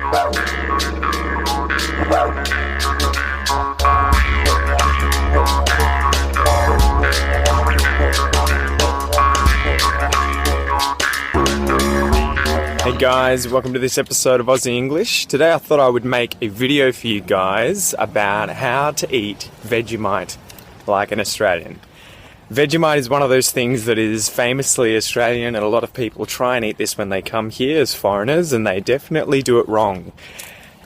Hey guys, welcome to this episode of Aussie English. Today I thought I would make a video for you guys about how to eat Vegemite like an Australian. Vegemite is one of those things that is famously Australian, and a lot of people try and eat this when they come here as foreigners, and they definitely do it wrong.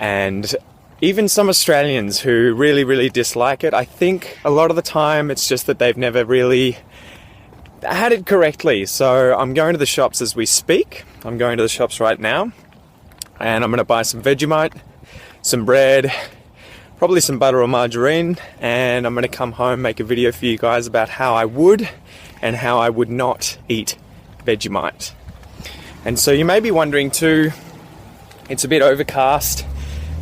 And even some Australians who really dislike it, I think a lot of the time it's just that they've never really had it correctly. So I'm going to the shops as we speak. I'm going to the shops right now, and I'm going to buy some Vegemite, some bread, probably some butter or margarine, and I'm going to come home, make a video for you guys about how I would and how I would not eat Vegemite. And so you may be wondering too, it's a bit overcast.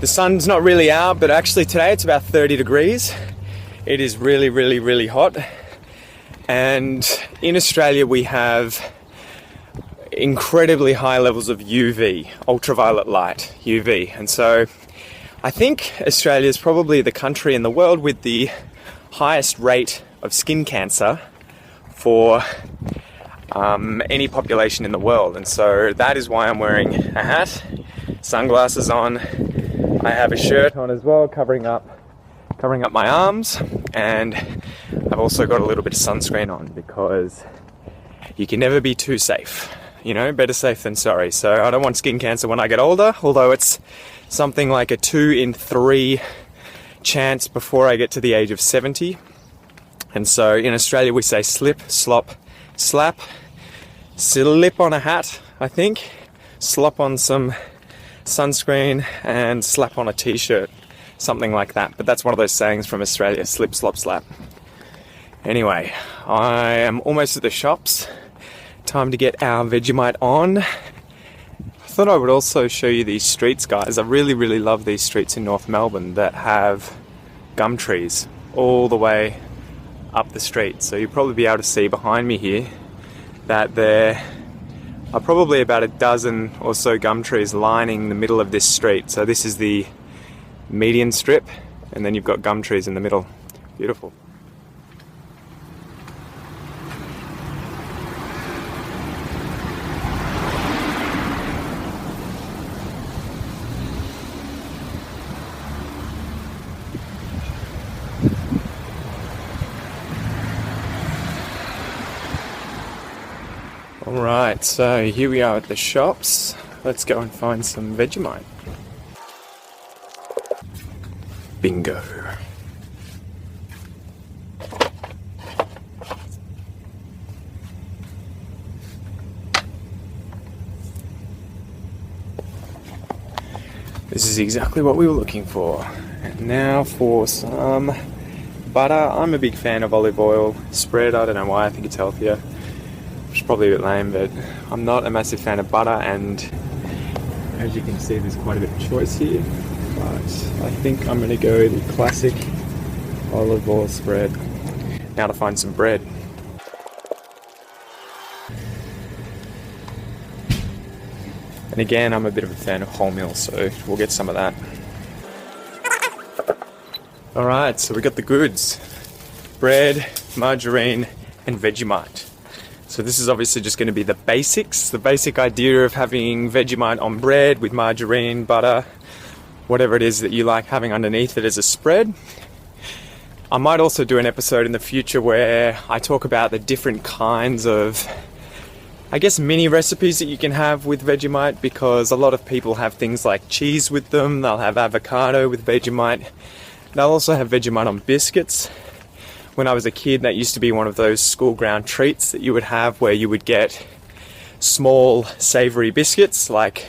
The sun's not really out, but actually today it's about 30 degrees. It is really hot. And in Australia we have incredibly high levels of UV, ultraviolet light, UV. And so I think Australia is probably the country in the world with the highest rate of skin cancer for any population in the world. And so that is why I'm wearing a hat, sunglasses on. I have a shirt on as well, covering up my arms, and I've also got a little bit of sunscreen on because you can never be too safe. You know, better safe than sorry. So I don't want skin cancer when I get older, although it's something like a 2 in 3 chance before I get to the age of 70. And so in Australia we say slip, slop, slap. Slip on a hat, I think. Slop on some sunscreen and slap on a t-shirt. Something like that. But that's one of those sayings from Australia, slip, slop, slap. Anyway, I am almost at the shops. Time to get our Vegemite on. I thought I would also show you these streets, guys. I really love these streets in North Melbourne that have gum trees all the way up the street. So you'll probably be able to see behind me here that there are probably about a dozen or so gum trees lining the middle of this street. So this is the median strip, and then you've got gum trees in the middle. Beautiful. Alright, so here we are at the shops. Let's go and find some Vegemite. Bingo. This is exactly what we were looking for. And now for some butter. I'm a big fan of olive oil spread. I don't know why, I think it's healthier. Which is probably a bit lame, but I'm not a massive fan of butter, and as you can see there's quite a bit of choice here. But I think I'm going to go the classic olive oil spread. Now to find some bread. And again, I'm a bit of a fan of wholemeal, so we'll get some of that. Alright, so we got the goods. Bread, margarine, and Vegemite. So this is obviously just going to be the basics, the basic idea of having Vegemite on bread with margarine, butter, whatever it is that you like having underneath it as a spread. I might also do an episode in the future where I talk about the different kinds of, I guess, mini recipes that you can have with Vegemite, because a lot of people have things like cheese with them, they'll have avocado with Vegemite, they'll also have Vegemite on biscuits. When I was a kid, that used to be one of those school ground treats that you would have, where you would get small savoury biscuits, like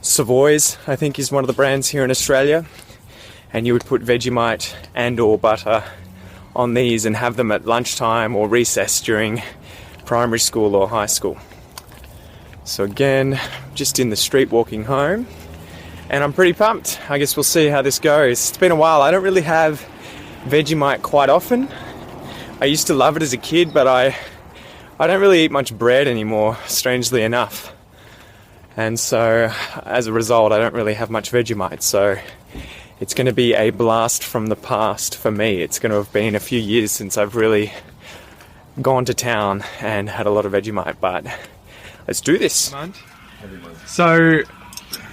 Savoy's, I think is one of the brands here in Australia, and you would put Vegemite and or butter on these and have them at lunchtime or recess during primary school or high school. So again, just in the street walking home, and I'm pretty pumped. I guess we'll see how this goes. It's been a while. I don't really have Vegemite quite often. I used to love it as a kid, but I don't really eat much bread anymore, strangely enough. And so, as a result, I don't really have much Vegemite, so it's going to be a blast from the past for me. It's going to have been a few years since I've really gone to town and had a lot of Vegemite, but let's do this. So,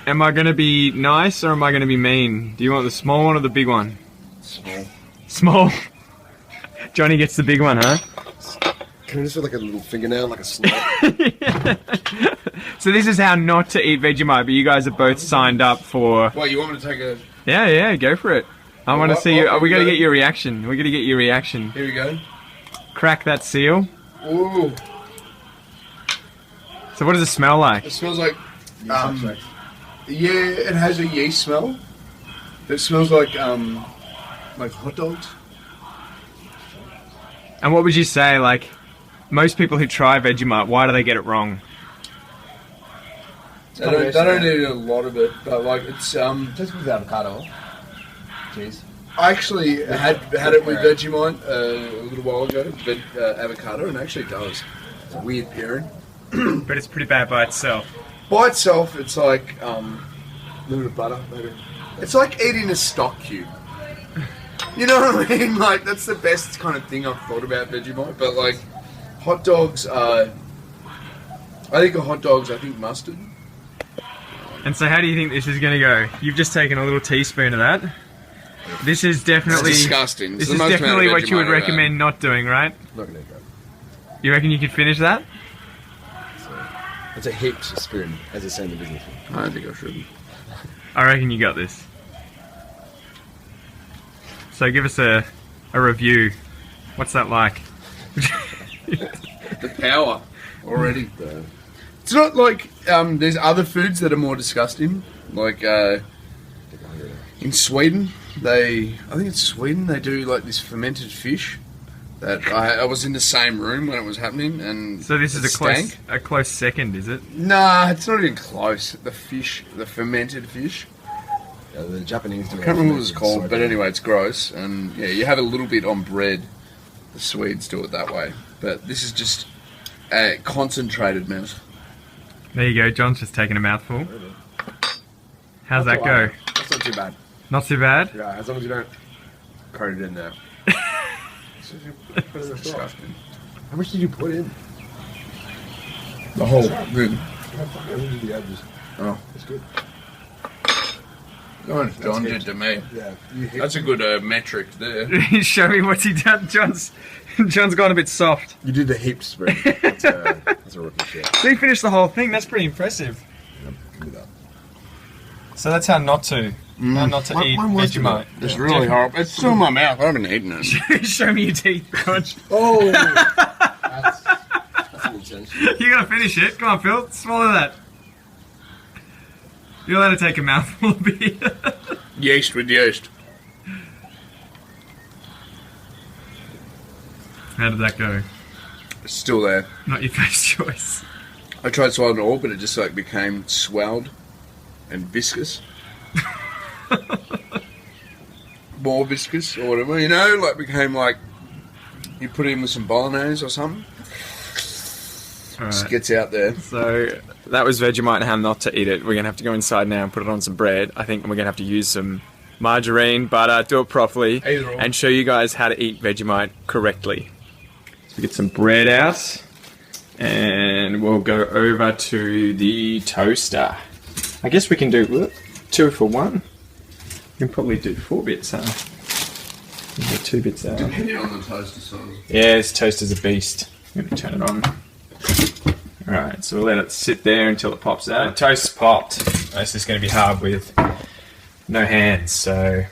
am I going to be nice or am I going to be mean? Do you want the small one or the big one? Small. Small? Johnny gets the big one, huh? Can I just feel like a little fingernail, like a snot? Yeah. So this is how not to eat Vegemite, but you guys are both signed up for... What, you want me to take a... Yeah, go for it. I want to see you... we got to get your reaction. We got to get your reaction. Here we go. Crack that seal. Ooh. So what does it smell like? It smells like... yeah, it has a yeast smell. It smells like hot dogs. And what would you say, like, most people who try Vegemite, why do they get it wrong? They don't eat a lot of it, but like it's Just with avocado. Cheese. I actually had it with Vegemite a little while ago, but avocado, and it actually does. It's a weird pairing. But it's pretty bad by itself. By itself, it's like a little bit of butter, maybe. It's like eating a stock cube. You know what I mean? Like, that's the best kind of thing I've thought about Vegemite. But like, hot dogs are... I think mustard. And so how do you think this is going to go? You've just taken a little teaspoon of that. This is definitely... It's disgusting. This is definitely what you would recommend not doing, right? Not gonna go. You reckon you could finish that? It's a heaped spoon, as they say in the business. I don't think I should. I reckon you got this. So give us a review. What's that like? The power already. It's not like there's other foods that are more disgusting. Like in Sweden, I think it's Sweden, they do like this fermented fish. That I was in the same room when it was happening, and so this is a close second, is it? Nah, it's not even close. The fermented fish. Yeah, the Japanese do. I can't remember what it's called, but anyway, it's gross. And yeah, you have a little bit on bread. The Swedes do it that way, but this is just a concentrated mouth. There you go. John's just taking a mouthful. How's that go? That's not too bad. Not too bad? Yeah, as long as you don't coat it in there. It's disgusting. How much did you put in? The whole thing. The edges. Oh, It's good. John did to me. Yeah. That's a good metric there. Show me what's he done. John's gone a bit soft. You did the heaped spoon. That's a rookie shit. So you finished the whole thing. That's pretty impressive. Yep, can do that. So that's how not to. How not to eat One worse than Vegemite. It's really horrible. It's still in my mouth. I haven't eaten it. Show me your teeth, John. Oh! That's an intense. You gotta finish it. Come on, Phil. Swallow that. You're allowed to take a mouthful of beer. Yeast with yeast. How did that go? It's still there. Not your first choice. I tried swallowing it all, but it just like became swelled and viscous. More viscous or whatever, you know, like became like you put it in with some bolognese or something. Just gets out there. So that was Vegemite and how not to eat it. We're gonna have to go inside now and put it on some bread. I think we're gonna have to use some margarine, butter, do it properly, and show you guys how to eat Vegemite correctly. So we get some bread out, and we'll go over to the toaster. I guess we can do 2 for 1. We can probably do 4 bits, huh? We'll get 2 bits out. Depending on the toaster size. Yeah, this toaster's a beast. I'm gonna turn it on. Alright, so we'll let it sit there until it pops out. The toast's popped. This is going to be hard with no hands, so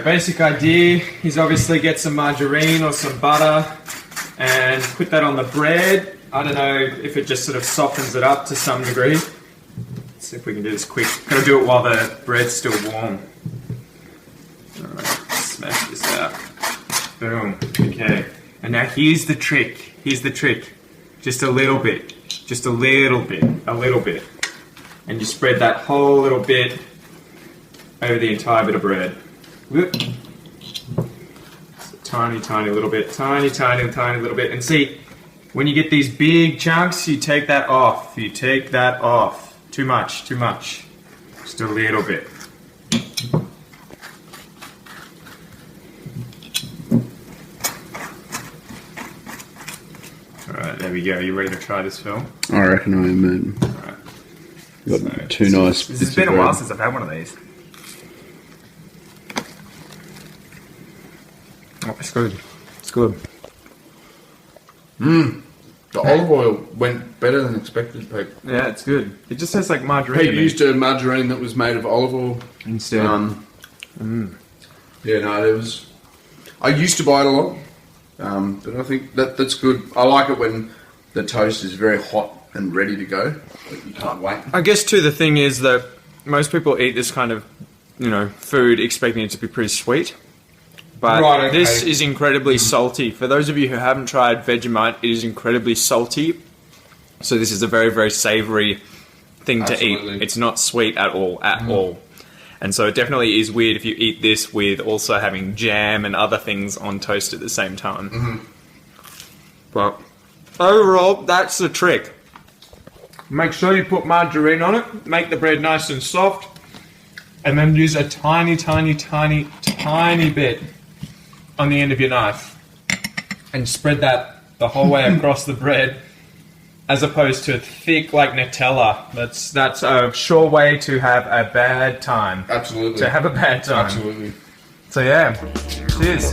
basic idea is obviously get some margarine or some butter and put that on the bread. I don't know if it just sort of softens it up to some degree. Let's see if we can do this quick. Gotta do it while the bread's still warm. Alright, smash this out. Boom. Okay. And now here's the trick. Just a little bit. Just a little bit. And you spread that whole little bit over the entire bit of bread. Whoop. Just a tiny little bit. Tiny little bit. And see, when you get these big chunks, you take that off. You take that off. Too much, too much. Just a little bit. Alright, there we go. You ready to try this, Phil? I reckon I am, man. Alright. Got So, two nice. This has been a while since I've had one of these. Oh, it's good. It's good. The olive oil went better than expected, Pete. Yeah, it's good. It just tastes like margarine. Pete used a margarine that was made of olive oil. Instead. Yeah, no, it was. I used to buy it a lot, but I think that's good. I like it when the toast is very hot and ready to go. Like you can't wait. I guess too the thing is that most people eat this kind of, food expecting it to be pretty sweet. But Right, okay. this is incredibly salty. For those of you who haven't tried Vegemite, it is incredibly salty. So this is a very, very savoury thing to Absolutely. eat. It's not sweet at all. And so it definitely is weird if you eat this with also having jam and other things on toast at the same time. But overall, that's the trick. Make sure you put margarine on it, make the bread nice and soft, and then use a tiny, tiny, tiny, tiny bit on the end of your knife and spread that the whole way across the bread, as opposed to thick like Nutella. That's a sure way to have a bad time. Absolutely. To have a bad time. Absolutely. So yeah, cheers.